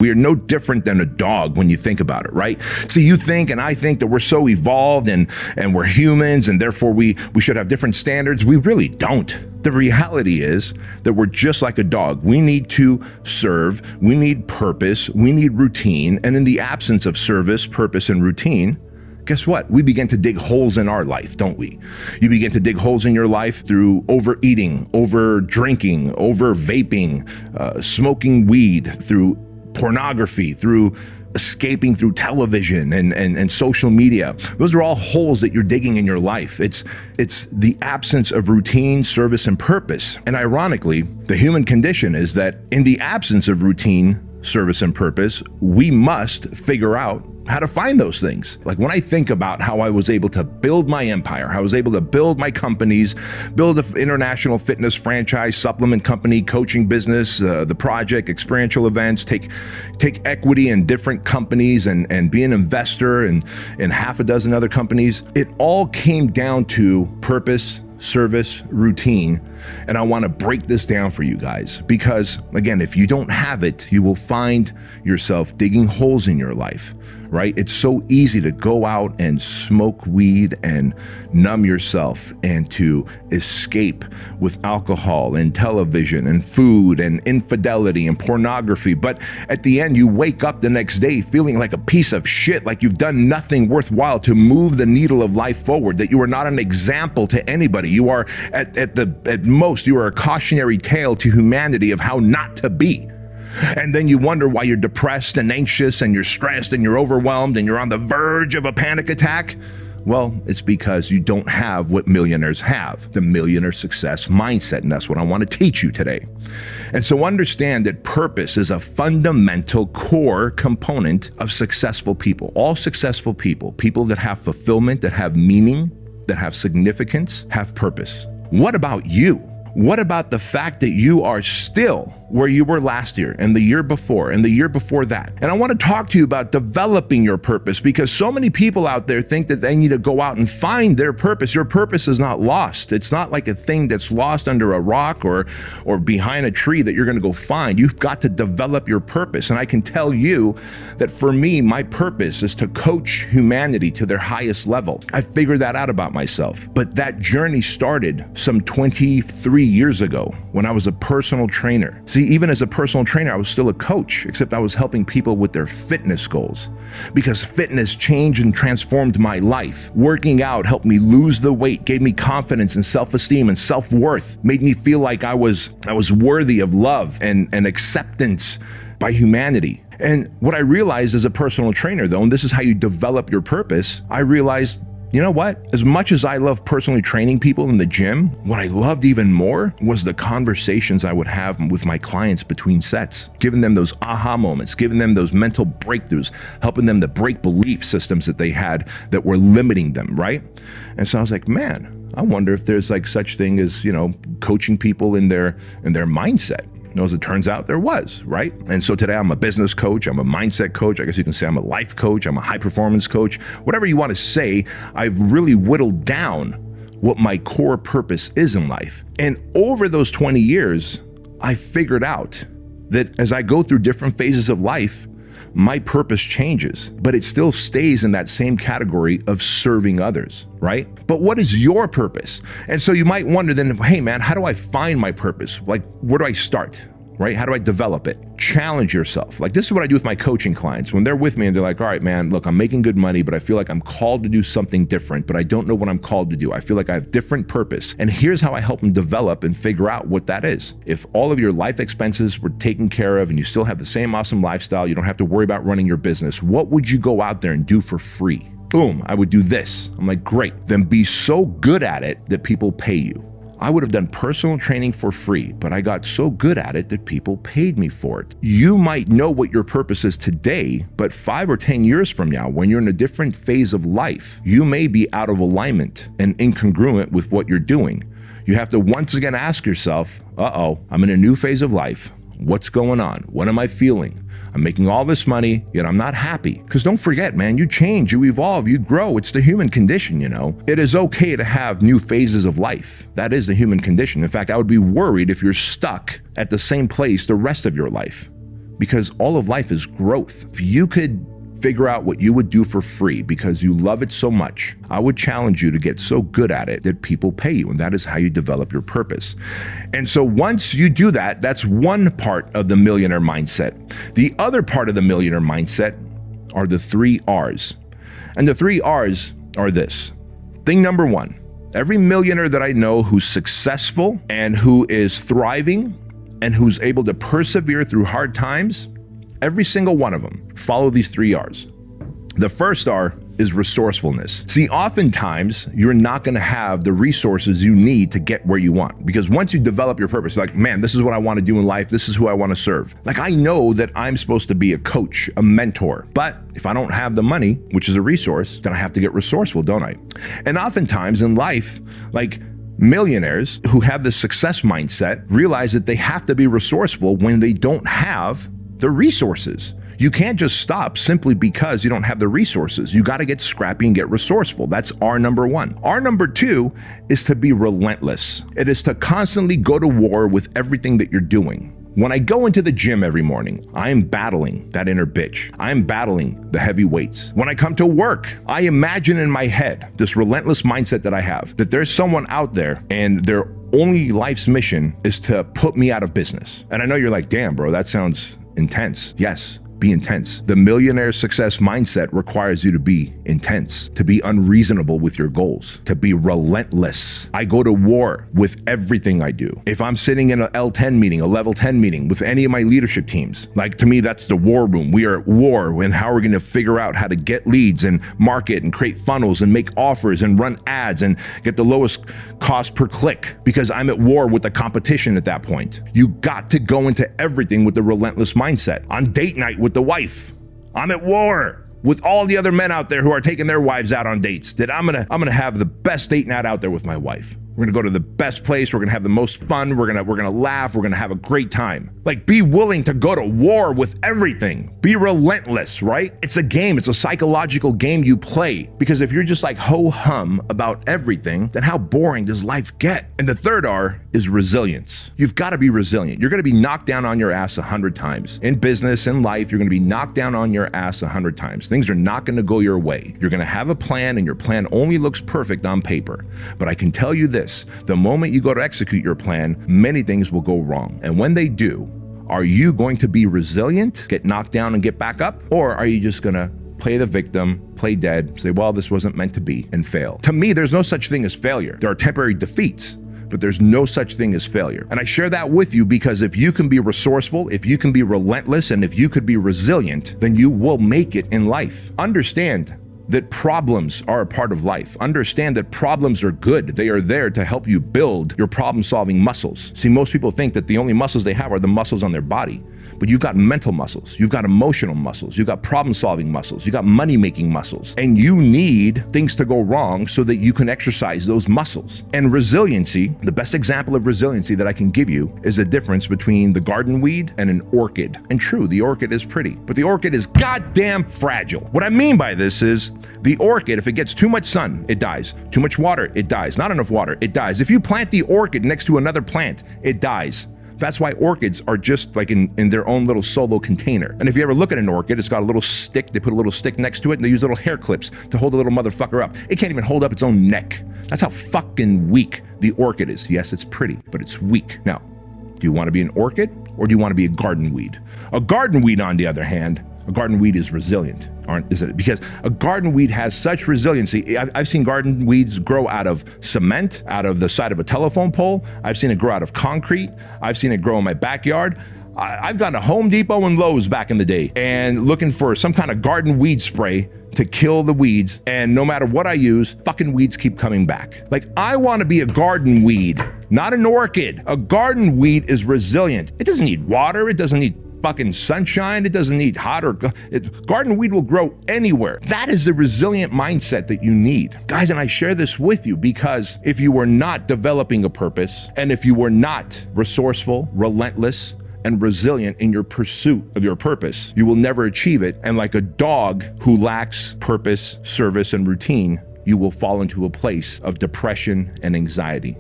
We are no different than a dog when you think about it, right? See, you think and I think that we're so evolved and we're humans and therefore we should have different standards. We really don't. The reality is that we're just like a dog. We need to serve, we need purpose, we need routine. And in the absence of service, purpose, and routine, guess what? We begin to dig holes in our life, don't we? You begin to dig holes in your life through overeating, over drinking, over vaping, smoking weed, through pornography, through escaping through television and social media. Those are all holes that you're digging in your life. It's the absence of routine, service, and purpose. And ironically, the human condition is that in the absence of routine, service, and purpose, we must figure out how to find those things. Like when I think about how I was able to build my empire, how I was able to build my companies, build an international fitness franchise, supplement company, coaching business, the project, experiential events, take equity in different companies and be an investor in half a dozen other companies. It all came down to purpose, service, routine. And I want to break this down for you guys because, again, if you don't have it, you will find yourself digging holes in your life, right? It's so easy to go out and smoke weed and numb yourself and to escape with alcohol and television and food and infidelity and pornography. But at the end, you wake up the next day feeling like a piece of shit, like you've done nothing worthwhile to move the needle of life forward, that you are not an example to anybody. You are at most, you are a cautionary tale to humanity of how not to be. And then you wonder why you're depressed and anxious and you're stressed and you're overwhelmed and you're on the verge of a panic attack. Well, it's because you don't have what millionaires have, the millionaire success mindset. And that's what I want to teach you today. And so understand that purpose is a fundamental core component of successful people. All successful people, people that have fulfillment, that have meaning, that have significance, have purpose. What about you? What about the fact that you are still where you were last year and the year before and the year before that? And I want to talk to you about developing your purpose because so many people out there think that they need to go out and find their purpose. Your purpose is not lost. It's not like a thing that's lost under a rock or behind a tree that you're going to go find. You've got to develop your purpose. And I can tell you that for me, my purpose is to coach humanity to their highest level. I figured that out about myself. But that journey started some 23 years ago when I was a personal trainer. See, even as a personal trainer, I was still a coach, except I was helping people with their fitness goals because fitness changed and transformed my life. Working out helped me lose the weight, gave me confidence and self-esteem and self-worth, made me feel like I was worthy of love and acceptance by humanity. And what I realized as a personal trainer, though, and this is how you develop your purpose, I realized, you know what? As much as I love personally training people in the gym, what I loved even more was the conversations I would have with my clients between sets, giving them those aha moments, giving them those mental breakthroughs, helping them to break belief systems that they had that were limiting them, right? And so I was like, man, I wonder if there's like such thing as, coaching people in their mindset. As it turns out, there was, right? And so today I'm a business coach, I'm a mindset coach, I guess you can say I'm a life coach, I'm a high performance coach, whatever you want to say. I've really whittled down what my core purpose is in life. And over those 20 years, I figured out that as I go through different phases of life, my purpose changes, but it still stays in that same category of serving others, right? But what is your purpose? And so you might wonder then, hey man, how do I find my purpose? Like, where do I start? Right? How do I develop it? Challenge yourself. Like this is what I do with my coaching clients. When they're with me and they're like, all right, man, look, I'm making good money, but I feel like I'm called to do something different, but I don't know what I'm called to do. I feel like I have different purpose. And here's how I help them develop and figure out what that is. If all of your life expenses were taken care of and you still have the same awesome lifestyle, you don't have to worry about running your business, what would you go out there and do for free? Boom, I would do this. I'm like, great. Then be so good at it that people pay you. I would have done personal training for free, but I got so good at it that people paid me for it. You might know what your purpose is today, but 5 or 10 years from now, when you're in a different phase of life, you may be out of alignment and incongruent with what you're doing. You have to once again ask yourself, I'm in a new phase of life. What's going on? What am I feeling? I'm making all this money, yet I'm not happy. Because don't forget, man, you change, you evolve, you grow. It's the human condition, It is okay to have new phases of life. That is the human condition. In fact, I would be worried if you're stuck at the same place the rest of your life. because all of life is growth. If you could figure out what you would do for free because you love it so much, I would challenge you to get so good at it that people pay you, and that is how you develop your purpose. And so once you do that, that's one part of the millionaire mindset. The other part of the millionaire mindset are the 3 R's. And the 3 R's are this. Thing number 1, every millionaire that I know who's successful and who is thriving and who's able to persevere through hard times, every single one of them follow these 3 R's. The first R is resourcefulness. See, oftentimes you're not going to have the resources you need to get where you want, because once you develop your purpose, like, man, this is what I want to do in life. This is who I want to serve. Like, I know that I'm supposed to be a coach, a mentor, but if I don't have the money, which is a resource, then I have to get resourceful, don't I? And oftentimes in life, like, millionaires who have the success mindset realize that they have to be resourceful when they don't have the resources. You can't just stop simply because you don't have the resources. You got to get scrappy and get resourceful. That's R number 1. R number 2 is to be relentless. It is to constantly go to war with everything that you're doing. When I go into the gym every morning, I am battling that inner bitch. I am battling the heavy weights. When I come to work, I imagine in my head this relentless mindset that I have, that there's someone out there and their only life's mission is to put me out of business. And I know you're like, damn, bro, that sounds intense. Yes, be intense. The millionaire success mindset requires you to be intense, to be unreasonable with your goals, to be relentless. I go to war with everything I do. If I'm sitting in a L10 meeting, a level 10 meeting with any of my leadership teams, like, to me, that's the war room. We are at war and how we're going to figure out how to get leads and market and create funnels and make offers and run ads and get the lowest cost per click, because I'm at war with the competition at that point. You got to go into everything with the relentless mindset. On date night with the wife, I'm at war with all the other men out there who are taking their wives out on dates, that I'm gonna have the best date night out there with my wife. We're gonna go to the best place. We're gonna have the most fun. We're gonna laugh. We're gonna have a great time. Like, be willing to go to war with everything. Be relentless, right? It's a game. It's a psychological game you play. Because if you're just like ho-hum about everything, then how boring does life get? And the third R is resilience. You've got to be resilient. You're gonna be knocked down on your ass 100 times. In business, in life, you're gonna be knocked down on your ass 100 times. Things are not gonna go your way. You're gonna have a plan, and your plan only looks perfect on paper. But I can tell you this, the moment you go to execute your plan, many things will go wrong. And when they do, are you going to be resilient, get knocked down and get back up? Or are you just gonna play the victim, play dead, say, well, this wasn't meant to be, and fail? To me, there's no such thing as failure. There are temporary defeats, but there's no such thing as failure. And I share that with you because if you can be resourceful, if you can be relentless, and if you could be resilient, then you will make it in life. Understand that problems are a part of life. Understand that problems are good. They are there to help you build your problem-solving muscles. See, most people think that the only muscles they have are the muscles on their body. But you've got mental muscles, you've got emotional muscles, you've got problem-solving muscles, you've got money-making muscles, and you need things to go wrong so that you can exercise those muscles. And resiliency, the best example of resiliency that I can give you is the difference between the garden weed and an orchid. And true, the orchid is pretty, but the orchid is goddamn fragile. What I mean by this is, the orchid, if it gets too much sun, it dies. Too much water, it dies. Not enough water, it dies. If you plant the orchid next to another plant, it dies. That's why orchids are just like in their own little solo container. And if you ever look at an orchid, it's got a little stick. They put a little stick next to it, and they use little hair clips to hold the little motherfucker up. It can't even hold up its own neck. That's how fucking weak the orchid is. Yes, it's pretty, but it's weak. Now, do you want to be an orchid, or do you want to be a garden weed? A garden weed, on the other hand, a garden weed is resilient, isn't it? Because a garden weed has such resiliency. I've seen garden weeds grow out of cement, out of the side of a telephone pole. I've seen it grow out of concrete. I've seen it grow in my backyard. I've gone to Home Depot and Lowe's back in the day and looking for some kind of garden weed spray to kill the weeds. And no matter what I use, fucking weeds keep coming back. Like, I want to be a garden weed, not an orchid. A garden weed is resilient. It doesn't need water. It doesn't need fucking sunshine. It doesn't need hot or garden weed will grow anywhere. That is the resilient mindset that you need. Guys, and I share this with you because if you were not developing a purpose, and if you were not resourceful, relentless, and resilient in your pursuit of your purpose, you will never achieve it. And like a dog who lacks purpose, service, and routine, you will fall into a place of depression and anxiety.